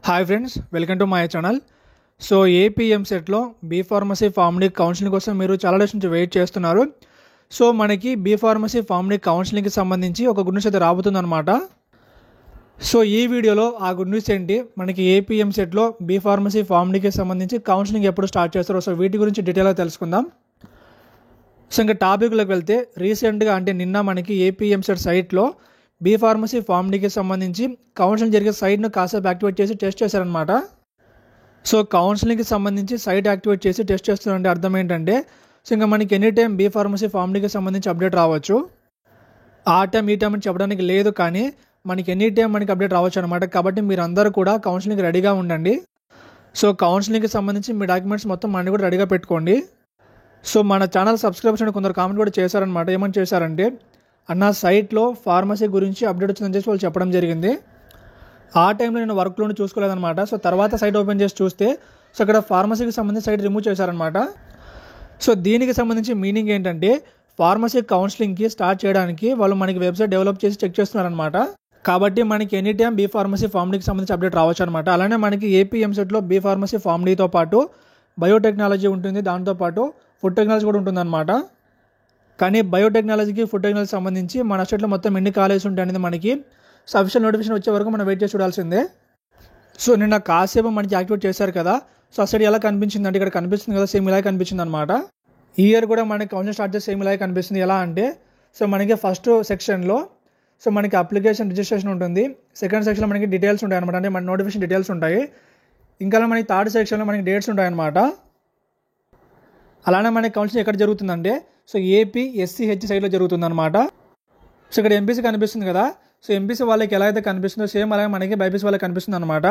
Hi friends, welcome to my channel. So ఏపీఎం సెట్లో B pharmacy pharm D counselling కోసం మీరు చాలా డేస్ నుంచి వెయిట్ చేస్తున్నారు. సో మనకి బీ ఫార్మసీ ఫార్మ్ డి కౌన్సిలింగ్కి సంబంధించి ఒక గుడ్ న్యూస్ అయితే రాబోతుందన్నమాట. సో ఈ వీడియోలో ఆ గుడ్ న్యూస్ ఏంటి, మనకి ఏపీఎం సెట్లో బీ ఫార్మసీ ఫార్మ్ డికి సంబంధించి కౌన్సిలింగ్ ఎప్పుడు స్టార్ట్ చేస్తారో సో వీటి గురించి డీటెయిల్గా తెలుసుకుందాం. సో ఇంకా టాపిక్లోకి వెళ్తే రీసెంట్గా అంటే నిన్న మనకి ఏపీఎం సెట్ సైట్లో బీ ఫార్మసీ ఫార్మ్ డికి సంబంధించి కౌన్సిలింగ్ జరిగే సైట్ను కాసేపు యాక్టివేట్ చేసి టెస్ట్ చేశారనమాట. సో కౌన్సిలింగ్కి సంబంధించి సైట్ యాక్టివేట్ చేసి టెస్ట్ చేస్తున్నారంటే అర్థం ఏంటంటే, సో ఇంకా మనకి any time B pharmacy pharm డికి సంబంధించి అప్డేట్ రావచ్చు. ఆ టైం ఈ టైం అని చెప్పడానికి లేదు, కానీ మనకి ఎనీ టైం మనకి అప్డేట్ రావచ్చు అనమాట. కాబట్టి మీరు అందరూ కూడా కౌన్సిలింగ్ రెడీగా ఉండండి. సో కౌన్సిలింగ్కి సంబంధించి మీ డాక్యుమెంట్స్ మొత్తం అన్ని కూడా రెడీగా పెట్టుకోండి. సో మన ఛానల్ సబ్స్క్రైబర్స్ అని కొందరు కామెంట్ కూడా చేశారనమాట. ఏమని చేశారంటే, అన్న సైట్లో ఫార్మసీ గురించి అప్డేట్ వచ్చిందని చెప్పి వాళ్ళు చెప్పడం జరిగింది. ఆ టైంలో నేను వర్క్లోనే చూసుకోలేదనమాట. సో తర్వాత సైట్ ఓపెన్ చేసి చూస్తే సో అక్కడ ఫార్మసీకి సంబంధించి సైట్ రిమూవ్ చేశారనమాట. సో దీనికి సంబంధించి మీనింగ్ ఏంటంటే, ఫార్మసీ కౌన్సిలింగ్కి స్టార్ట్ చేయడానికి వాళ్ళు మనకి వెబ్సైట్ డెవలప్ చేసి చెక్ చేస్తున్నారనమాట. కాబట్టి మనకి any time B pharmacy pharm డికి సంబంధించి అప్డేట్ రావచ్చు అనమాట. అలానే మనకి ఏపీఎంసెట్లో బీ ఫార్మసీ ఫార్మ్ డితో పాటు బయోటెక్నాలజీ ఉంటుంది, దాంతోపాటు ఫుడ్ టెక్నాలజీ కూడా ఉంటుందన్నమాట. కానీ బయోటెక్నాలజీకి ఫుడ్ టెక్నాలజీ సంబంధించి మన స్టేట్లో మొత్తం ఎన్ని కాలేజెస్ ఉంటాయి అనేది మనకి అఫీషియల్ నోటిఫికేషన్ వచ్చే వరకు మనం వెయిట్ చేసి చూడాల్సిందే. సో నిన్న కాసేపు మనకి యాక్టివేట్ చేశారు కదా, సో ఆ సైడ్ ఎలా కనిపించింది అంటే, ఇక్కడ కనిపిస్తుంది కదా, సేమ్ ఇలాగే కనిపించింది అనమాట. ఈ ఇయర్ కూడా మనకి కౌన్సిలింగ్ స్టార్ట్ చేసి సేమ్ ఇలాగే కనిపిస్తుంది. ఎలా అంటే, సో మనకి ఫస్ట్ సెక్షన్లో సో మనకి అప్లికేషన్ రిజిస్ట్రేషన్ ఉంటుంది, సెకండ్ సెక్షన్లో మనకి డీటెయిల్స్ ఉంటాయి అనమాట, అంటే మన నోటిఫికేషన్ డీటెయిల్స్ ఉంటాయి. ఇంకా మనకి థర్డ్ సెక్షన్లో మనకి డేట్స్ ఉంటాయి అనమాట. అలానే మనకి కౌన్సిలింగ్ ఎక్కడ జరుగుతుందంటే, సో ఏపీ ఎస్సీహెచ్ సైడ్లో జరుగుతుంది అనమాట. సో ఇక్కడ ఎంపీసీ కనిపిస్తుంది కదా, సో ఎంపీసీ వాళ్ళకి ఎలా అయితే కనిపిస్తుందో సేమ్ అలాగే మనకి బైపీసీ వాళ్ళకి కనిపిస్తుంది అనమాట.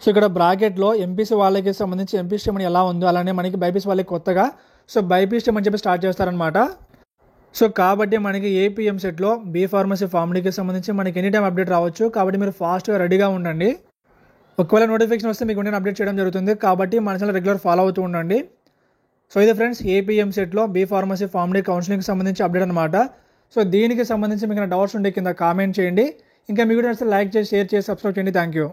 సో ఇక్కడ బ్రాకెట్లో ఎంపీసీ వాళ్ళకి సంబంధించి ఎంపీ స్ట్రీమ్ అని ఎలా ఉందో అలానే మనకి బైపీసీ వాళ్ళకి కొత్తగా సో బైపీ స్ట్రీమ్ అని చెప్పి స్టార్ట్ చేస్తారనమాట. సో కాబట్టి మనకి ఏపీఎం సెట్లో బీ ఫార్మసీ ఫార్మ్ డికి సంబంధించి మనకి ఎనీ టైం అప్డేట్ రావచ్చు. కాబట్టి మీరు ఫాస్ట్గా రెడీగా ఉండండి. ఒకవేళ నోటిఫికేషన్ వస్తే మీకు వెంటనే అప్డేట్ చేయడం జరుగుతుంది. కాబట్టి మన ఛానల్ రెగ్యులర్ ఫాలో అవుతూ ఉండండి. సో ఇది ఫ్రెండ్స్, ఏపీఎం సెట్లో బీ ఫార్మసీ ఫార్మ్ డి కౌన్సిలింగ్కి సంబంధించి అప్డేట్ అనమాట. సో దీనికి సంబంధించి మీకు డౌట్స్ ఉంటే కింద కామెంట్ చేయండి. ఇంకా మీ వీడియో నచ్చితే లైక్ చేసి షేర్ చేసి సబ్స్క్రైబ్ చేయండి. Thank you.